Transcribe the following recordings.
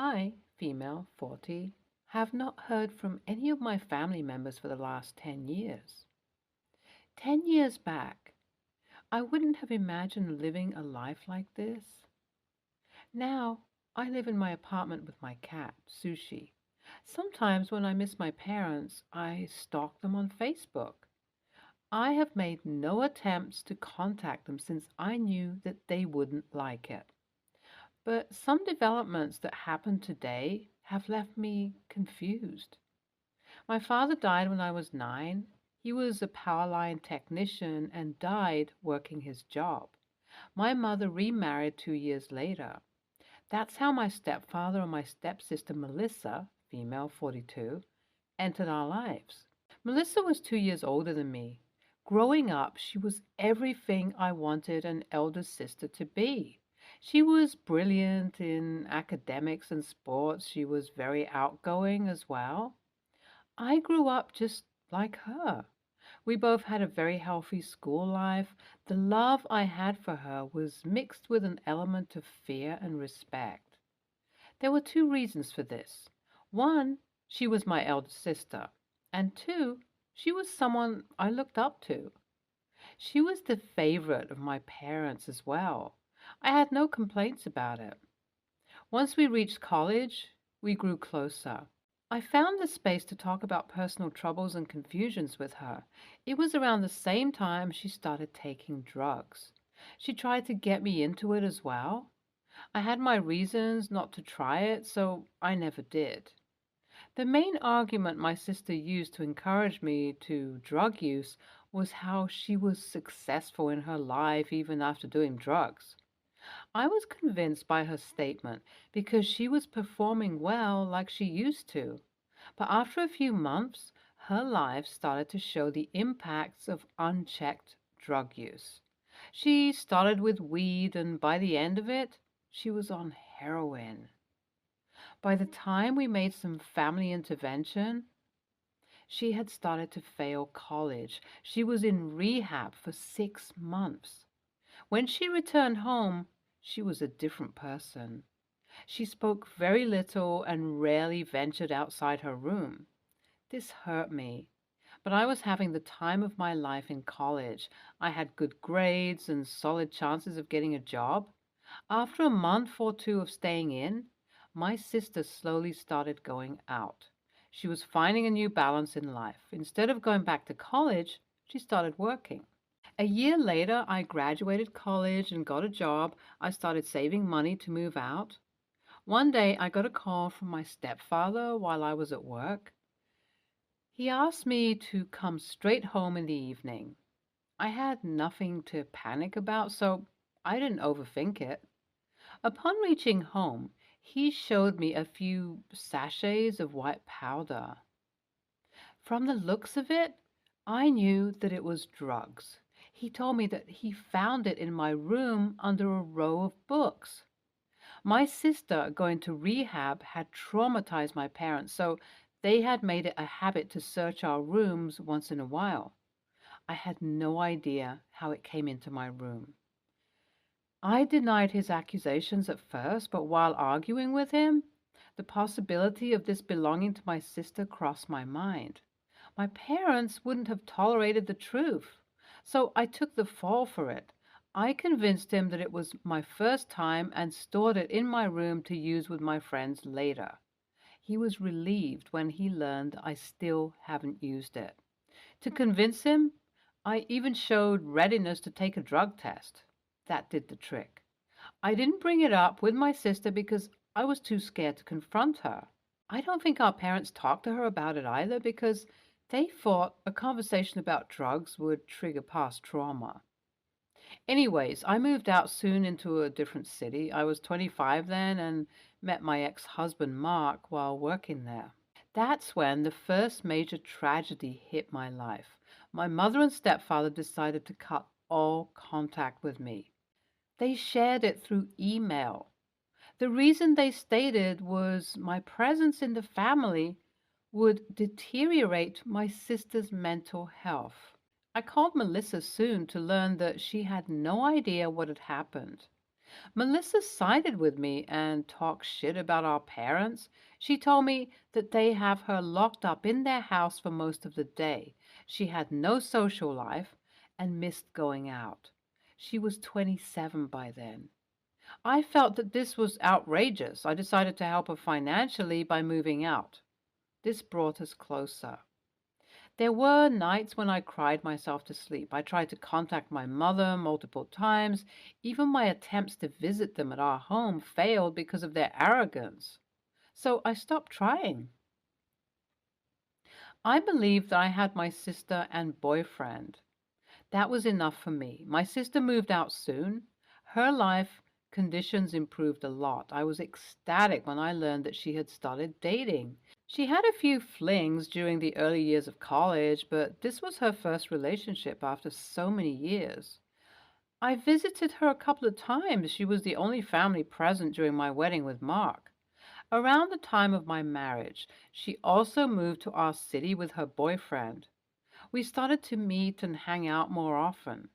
I, female 40, have not heard from any of my family members for the last 10 years. 10 years back, I wouldn't have imagined living a life like this. Now, I live in my apartment with my cat, Sushi. Sometimes when I miss my parents, I stalk them on Facebook. I have made no attempts to contact them since I knew that they wouldn't like it. But some developments that happened today have left me confused. My father died when I was 9. He was a power line technician and died working his job. My mother remarried 2 years later. That's how my stepfather and my stepsister Melissa, female 42, entered our lives. Melissa was 2 years older than me. Growing up, she was everything I wanted an elder sister to be. She was brilliant in academics and sports. She was very outgoing as well. I grew up just like her. We both had a very healthy school life. The love I had for her was mixed with an element of fear and respect. There were two reasons for this. One, she was my elder sister, and two, she was someone I looked up to. She was the favorite of my parents as well. I had no complaints about it. Once we reached college, we grew closer. I found the space to talk about personal troubles and confusions with her. It was around the same time she started taking drugs. She tried to get me into it as well. I had my reasons not to try it, so I never did. The main argument my sister used to encourage me to drug use was how she was successful in her life even after doing drugs. I was convinced by her statement because she was performing well like she used to. But after a few months, her life started to show the impacts of unchecked drug use. She started with weed, and by the end of it, she was on heroin. By the time we made some family intervention, she had started to fail college. She was in rehab for 6 months. When she returned home, she was a different person. She spoke very little and rarely ventured outside her room. This hurt me. But I was having the time of my life in college. I had good grades and solid chances of getting a job. After a month or two of staying in, my sister slowly started going out. She was finding a new balance in life. Instead of going back to college, she started working. A year later, I graduated college and got a job. I started saving money to move out. One day, I got a call from my stepfather while I was at work. He asked me to come straight home in the evening. I had nothing to panic about, so I didn't overthink it. Upon reaching home, he showed me a few sachets of white powder. From the looks of it, I knew that it was drugs. He told me that he found it in my room under a row of books. My sister going to rehab had traumatized my parents, so they had made it a habit to search our rooms once in a while. I had no idea how it came into my room. I denied his accusations at first, but while arguing with him, the possibility of this belonging to my sister crossed my mind. My parents wouldn't have tolerated the truth, so I took the fall for it. I convinced him that it was my first time and stored it in my room to use with my friends later. He was relieved when he learned I still haven't used it. To convince him, I even showed readiness to take a drug test. That did the trick. I didn't bring it up with my sister because I was too scared to confront her. I don't think our parents talked to her about it either because they thought a conversation about drugs would trigger past trauma. Anyways, I moved out soon into a different city. I was 25 then and met my ex-husband Mark while working there. That's when the first major tragedy hit my life. My mother and stepfather decided to cut all contact with me. They shared it through email. The reason they stated was my presence in the family would deteriorate my sister's mental health. I called Melissa soon to learn that she had no idea what had happened. Melissa sided with me and talked shit about our parents. She told me that they have her locked up in their house for most of the day. She had no social life and missed going out. She was 27 by then. I felt that this was outrageous. I decided to help her financially by moving out. This brought us closer. There were nights when I cried myself to sleep. I tried to contact my mother multiple times. Even my attempts to visit them at our home failed because of their arrogance. So I stopped trying. I believed that I had my sister and boyfriend. That was enough for me. My sister moved out soon. Her life conditions improved a lot. I was ecstatic when I learned that she had started dating. She had a few flings during the early years of college, but this was her first relationship after so many years. I visited her a couple of times. She was the only family present during my wedding with Mark. Around the time of my marriage, she also moved to our city with her boyfriend. We started to meet and hang out more often.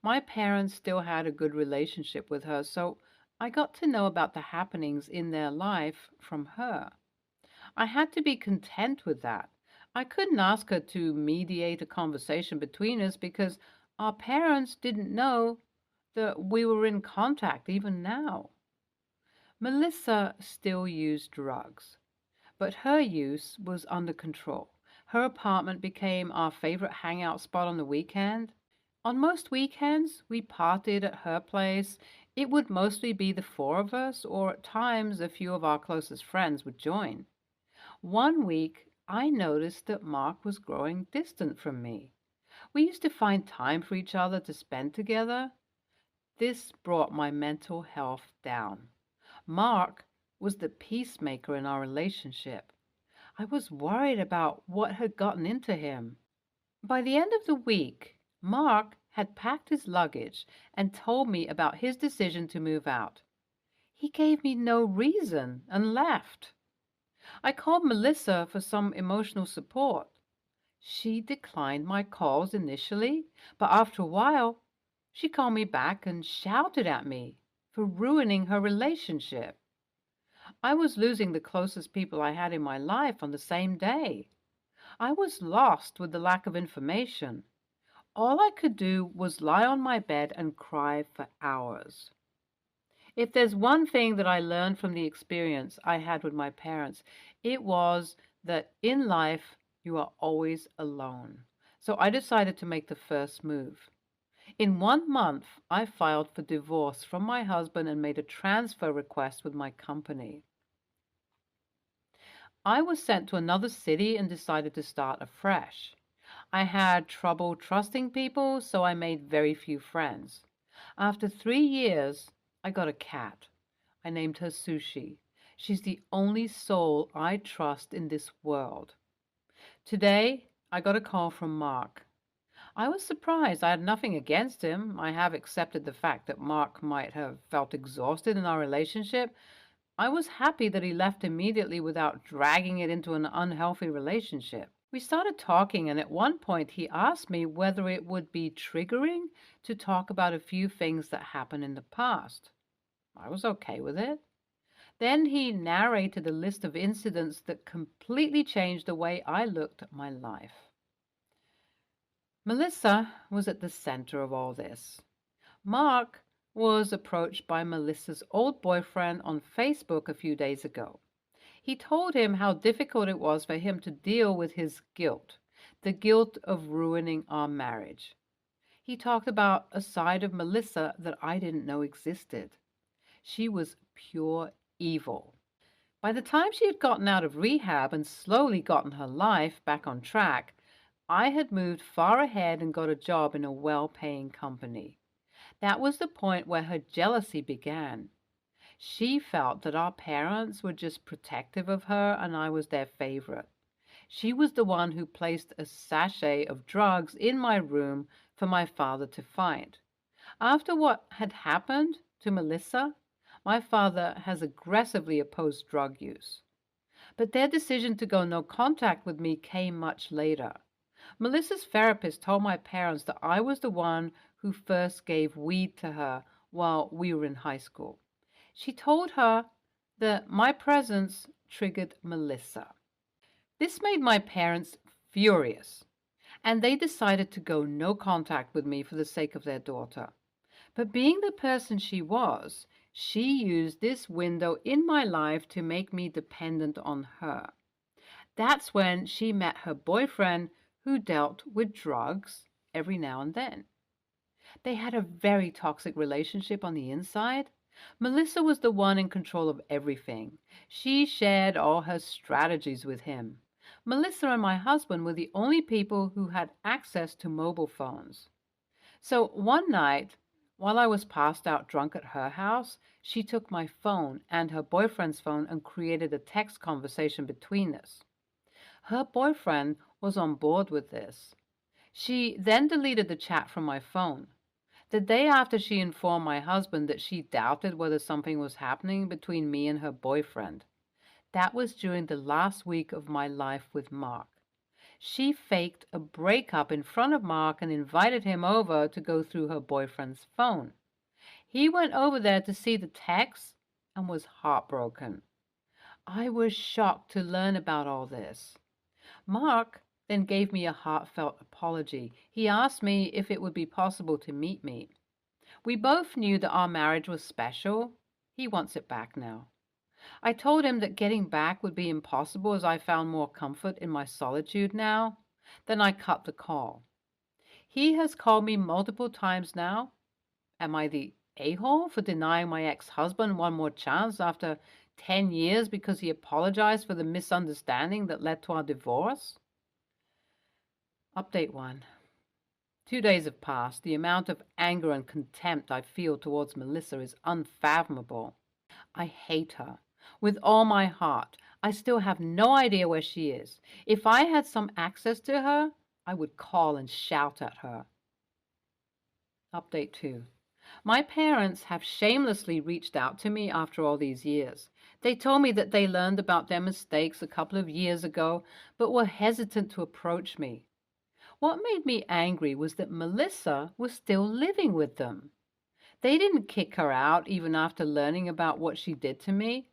My parents still had a good relationship with her, so I got to know about the happenings in their life from her. I had to be content with that. I couldn't ask her to mediate a conversation between us because our parents didn't know that we were in contact even now. Melissa still used drugs, but her use was under control. Her apartment became our favorite hangout spot on the weekend. On most weekends, we partied at her place. It would mostly be the four of us, or at times a few of our closest friends would join. One week, I noticed that Mark was growing distant from me. We used to find time for each other to spend together. This brought my mental health down. Mark was the peacemaker in our relationship. I was worried about what had gotten into him. By the end of the week, Mark had packed his luggage and told me about his decision to move out. He gave me no reason and left. I called Melissa for some emotional support. She declined my calls initially, but after a while, she called me back and shouted at me for ruining her relationship. I was losing the closest people I had in my life on the same day. I was lost with the lack of information. All I could do was lie on my bed and cry for hours. If there's one thing that I learned from the experience I had with my parents, it was that in life you are always alone. So I decided to make the first move. In 1 month, I filed for divorce from my husband and made a transfer request with my company. I was sent to another city and decided to start afresh. I had trouble trusting people, so I made very few friends. After 3 years, I got a cat. I named her Sushi. She's the only soul I trust in this world. Today, I got a call from Mark. I was surprised. I had nothing against him. I have accepted the fact that Mark might have felt exhausted in our relationship. I was happy that he left immediately without dragging it into an unhealthy relationship. We started talking, and at one point he asked me whether it would be triggering to talk about a few things that happened in the past. I was okay with it. Then he narrated a list of incidents that completely changed the way I looked at my life. Melissa was at the center of all this. Mark was approached by Melissa's old boyfriend on Facebook a few days ago. He told him how difficult it was for him to deal with his guilt, the guilt of ruining our marriage. He talked about a side of Melissa that I didn't know existed. She was pure evil. By the time she had gotten out of rehab and slowly gotten her life back on track, I had moved far ahead and got a job in a well-paying company. That was the point where her jealousy began. She felt that our parents were just protective of her and I was their favorite. She was the one who placed a sachet of drugs in my room for my father to find. After what had happened to Melissa, my father has aggressively opposed drug use. But their decision to go no contact with me came much later. Melissa's therapist told my parents that I was the one who first gave weed to her while we were in high school. She told her that my presence triggered Melissa. This made my parents furious, and they decided to go no contact with me for the sake of their daughter. But being the person she was, she used this window in my life to make me dependent on her. That's when she met her boyfriend, who dealt with drugs every now and then. They had a very toxic relationship on the inside. Melissa was the one in control of everything. She shared all her strategies with him. Melissa and my husband were the only people who had access to mobile phones. So one night, while I was passed out drunk at her house, she took my phone and her boyfriend's phone and created a text conversation between us. Her boyfriend was on board with this. She then deleted the chat from my phone. The day after she informed my husband that she doubted whether something was happening between me and her boyfriend. That was during the last week of my life with Mark. She faked a breakup in front of Mark and invited him over to go through her boyfriend's phone. He went over there to see the text and was heartbroken. I was shocked to learn about all this. Mark then gave me a heartfelt apology. He asked me if it would be possible to meet me. We both knew that our marriage was special. He wants it back now. I told him that getting back would be impossible as I found more comfort in my solitude now. Then I cut the call. He has called me multiple times now. Am I the a-hole for denying my ex-husband one more chance after 10 years because he apologized for the misunderstanding that led to our divorce? Update 1. 2 days have passed. The amount of anger and contempt I feel towards Melissa is unfathomable. I hate her. With all my heart, I still have no idea where she is. If I had some access to her, I would call and shout at her. Update 2. My parents have shamelessly reached out to me after all these years. They told me that they learned about their mistakes a couple of years ago, but were hesitant to approach me. What made me angry was that Melissa was still living with them. They didn't kick her out even after learning about what she did to me.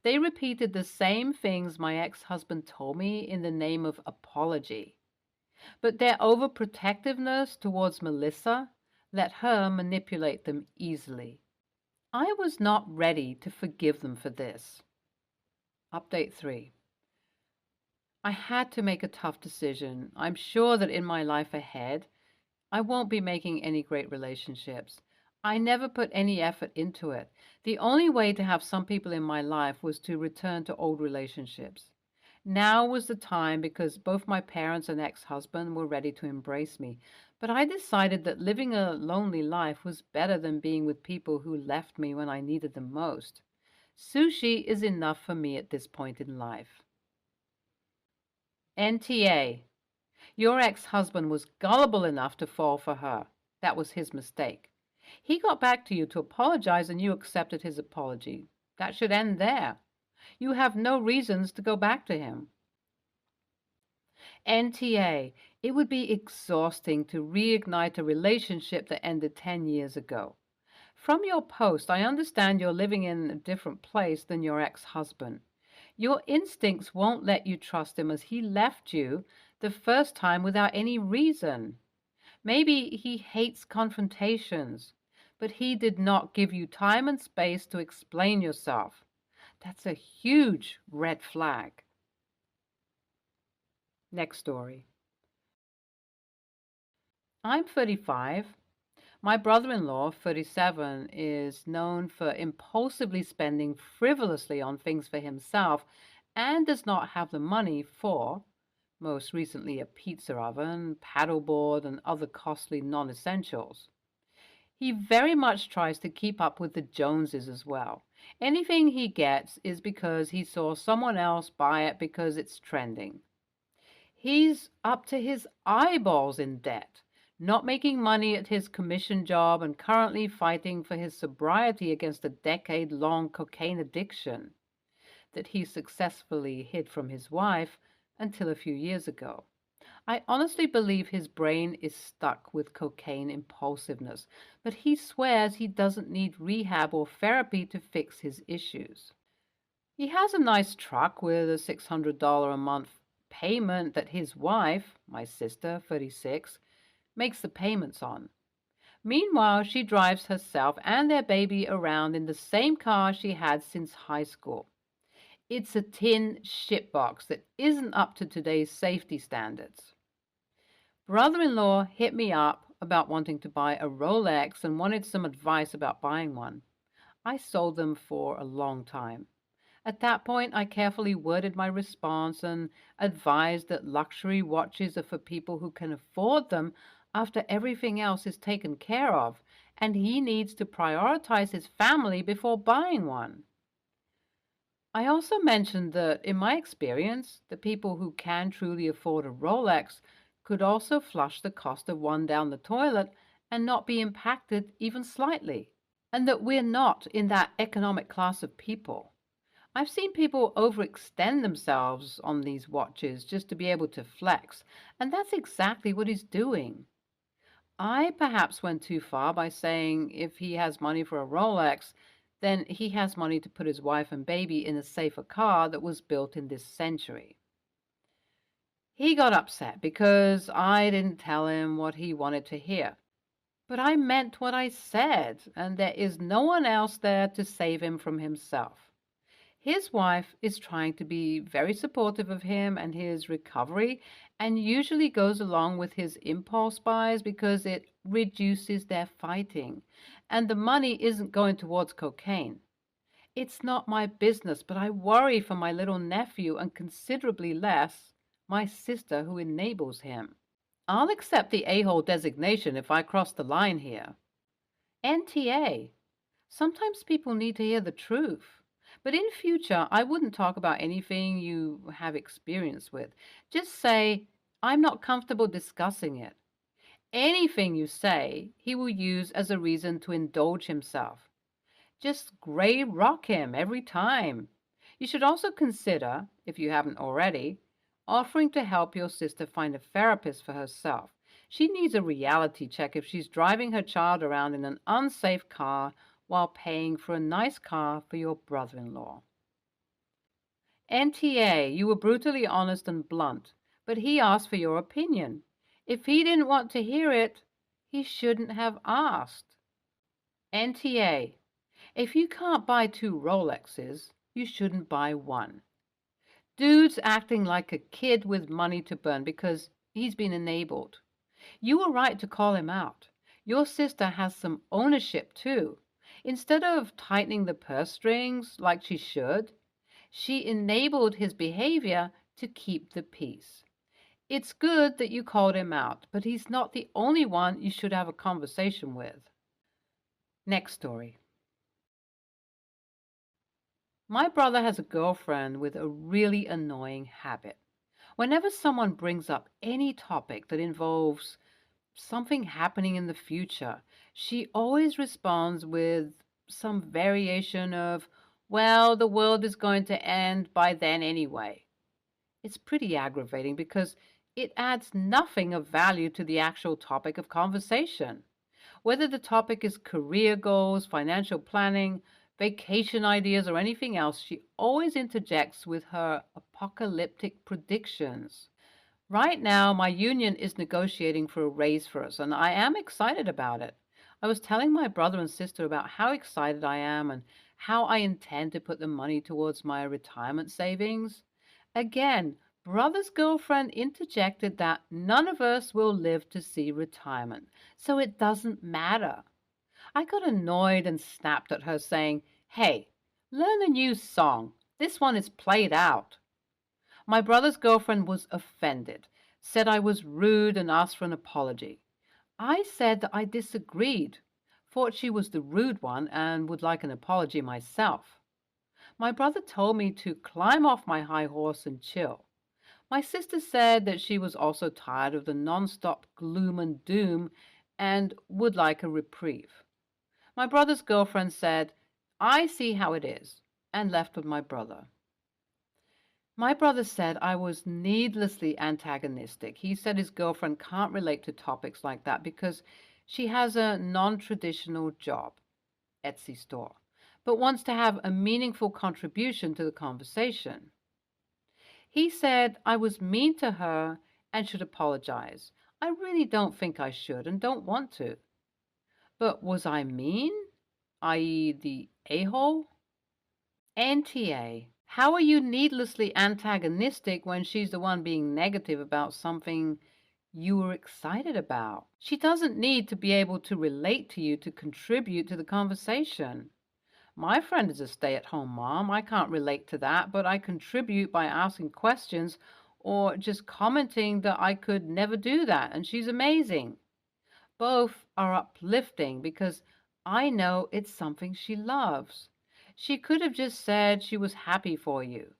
They repeated the same things my ex-husband told me in the name of apology. But their overprotectiveness towards Melissa let her manipulate them easily. I was not ready to forgive them for this. Update 3. I had to make a tough decision. I'm sure that in my life ahead, I won't be making any great relationships. I never put any effort into it. The only way to have some people in my life was to return to old relationships. Now was the time because both my parents and ex-husband were ready to embrace me. But I decided that living a lonely life was better than being with people who left me when I needed them most. Sushi is enough for me at this point in life. NTA. Your ex-husband was gullible enough to fall for her. That was his mistake. He got back to you to apologize and you accepted his apology. That should end there. You have no reasons to go back to him. NTA. It would be exhausting to reignite a relationship that ended 10 years ago. From your post, I understand you're living in a different place than your ex-husband. Your instincts won't let you trust him as he left you the first time without any reason. Maybe he hates confrontations, but he did not give you time and space to explain yourself. That's a huge red flag. Next story. I'm 35. My brother-in-law, 37, is known for impulsively spending frivolously on things for himself and does not have the money for, most recently, a pizza oven, paddleboard, and other costly non-essentials. He very much tries to keep up with the Joneses as well. Anything he gets is because he saw someone else buy it because it's trending. He's up to his eyeballs in debt, not making money at his commission job and currently fighting for his sobriety against a decade-long cocaine addiction that he successfully hid from his wife until a few years ago. I honestly believe his brain is stuck with cocaine impulsiveness, but he swears he doesn't need rehab or therapy to fix his issues. He has a nice truck with a $600 a month payment that his wife, my sister, 36, makes the payments on. Meanwhile, she drives herself and their baby around in the same car she had since high school. It's a tin shitbox that isn't up to today's safety standards. Brother-in-law hit me up about wanting to buy a Rolex and wanted some advice about buying one. I sold them for a long time. At that point, I carefully worded my response and advised that luxury watches are for people who can afford them after everything else is taken care of, and he needs to prioritize his family before buying one. I also mentioned that, in my experience, the people who can truly afford a Rolex could also flush the cost of one down the toilet and not be impacted even slightly, and that we're not in that economic class of people. I've seen people overextend themselves on these watches just to be able to flex, and that's exactly what he's doing. I perhaps went too far by saying if he has money for a Rolex, then he has money to put his wife and baby in a safer car that was built in this century. He got upset because I didn't tell him what he wanted to hear. But I meant what I said, and there is no one else there to save him from himself. His wife is trying to be very supportive of him and his recovery and usually goes along with his impulse buys because it reduces their fighting and the money isn't going towards cocaine. It's not my business, but I worry for my little nephew and considerably less my sister who enables him. I'll accept the a-hole designation if I cross the line here. NTA. Sometimes people need to hear the truth. But in future, I wouldn't talk about anything you have experience with. Just say, I'm not comfortable discussing it. Anything you say, he will use as a reason to indulge himself. Just gray rock him every time. You should also consider, if you haven't already, offering to help your sister find a therapist for herself. She needs a reality check if she's driving her child around in an unsafe car while paying for a nice car for your brother-in-law. NTA, you were brutally honest and blunt, but he asked for your opinion. If he didn't want to hear it, he shouldn't have asked. NTA, if you can't buy two Rolexes, you shouldn't buy one. Dude's acting like a kid with money to burn because he's been enabled. You were right to call him out. Your sister has some ownership too. Instead of tightening the purse strings like she should, she enabled his behavior to keep the peace. It's good that you called him out, but he's not the only one you should have a conversation with. Next story. My brother has a girlfriend with a really annoying habit. Whenever someone brings up any topic that involves something happening in the future, she always responds with some variation of, well, the world is going to end by then anyway. It's pretty aggravating because it adds nothing of value to the actual topic of conversation. Whether the topic is career goals, financial planning, vacation ideas, or anything else, she always interjects with her apocalyptic predictions. Right now, my union is negotiating for a raise for us, and I am excited about it. I was telling my brother and sister about how excited I am and how I intend to put the money towards my retirement savings. Again, brother's girlfriend interjected that none of us will live to see retirement, so it doesn't matter. I got annoyed and snapped at her, saying, Hey, learn a new song. This one is played out. My brother's girlfriend was offended, said I was rude, and asked for an apology. I said that I disagreed, thought she was the rude one, and would like an apology myself. My brother told me to climb off my high horse and chill. My sister said that she was also tired of the non-stop gloom and doom and would like a reprieve. My brother's girlfriend said, I see how it is, and left with my brother. My brother said I was needlessly antagonistic. He said his girlfriend can't relate to topics like that because she has a non-traditional job, Etsy store, but wants to have a meaningful contribution to the conversation. He said I was mean to her and should apologize. I really don't think I should and don't want to. But was I mean? I.e., the a hole? NTA. How are you needlessly antagonistic when she's the one being negative about something you were excited about? She doesn't need to be able to relate to you to contribute to the conversation. My friend is a stay at home mom. I can't relate to that, but I contribute by asking questions or just commenting that I could never do that and she's amazing. Both are uplifting because I know it's something she loves. She could have just said she was happy for you.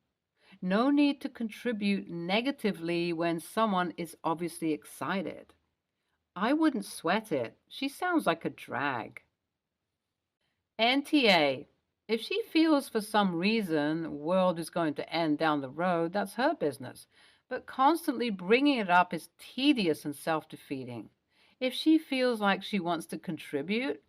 No need to contribute negatively when someone is obviously excited. I wouldn't sweat it. She sounds like a drag. NTA. If she feels for some reason world is going to end down the road, that's her business. But constantly bringing it up is tedious and self-defeating. If she feels like she wants to contribute,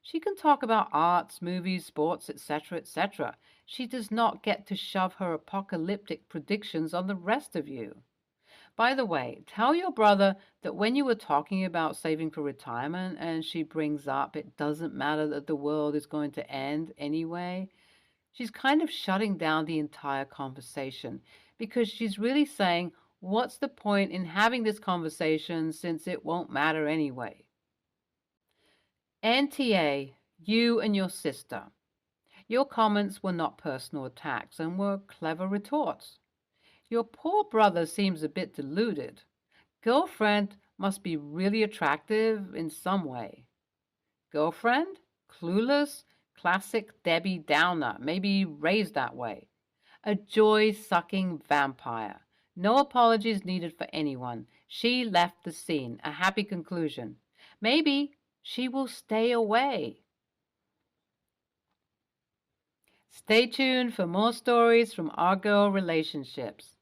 she can talk about arts, movies, sports, etc., etc. She does not get to shove her apocalyptic predictions on the rest of you. By the way, tell your brother that when you were talking about saving for retirement and she brings up it doesn't matter that the world is going to end anyway, she's kind of shutting down the entire conversation because she's really saying, what's the point in having this conversation since it won't matter anyway? NTA, you and your sister. Your comments were not personal attacks and were clever retorts. Your poor brother seems a bit deluded. Girlfriend must be really attractive in some way. Girlfriend? Clueless? Classic Debbie Downer, maybe raised that way. A joy-sucking vampire. No apologies needed for anyone. She left the scene. A happy conclusion. Maybe she will stay away. Stay tuned for more stories from our girl relationships.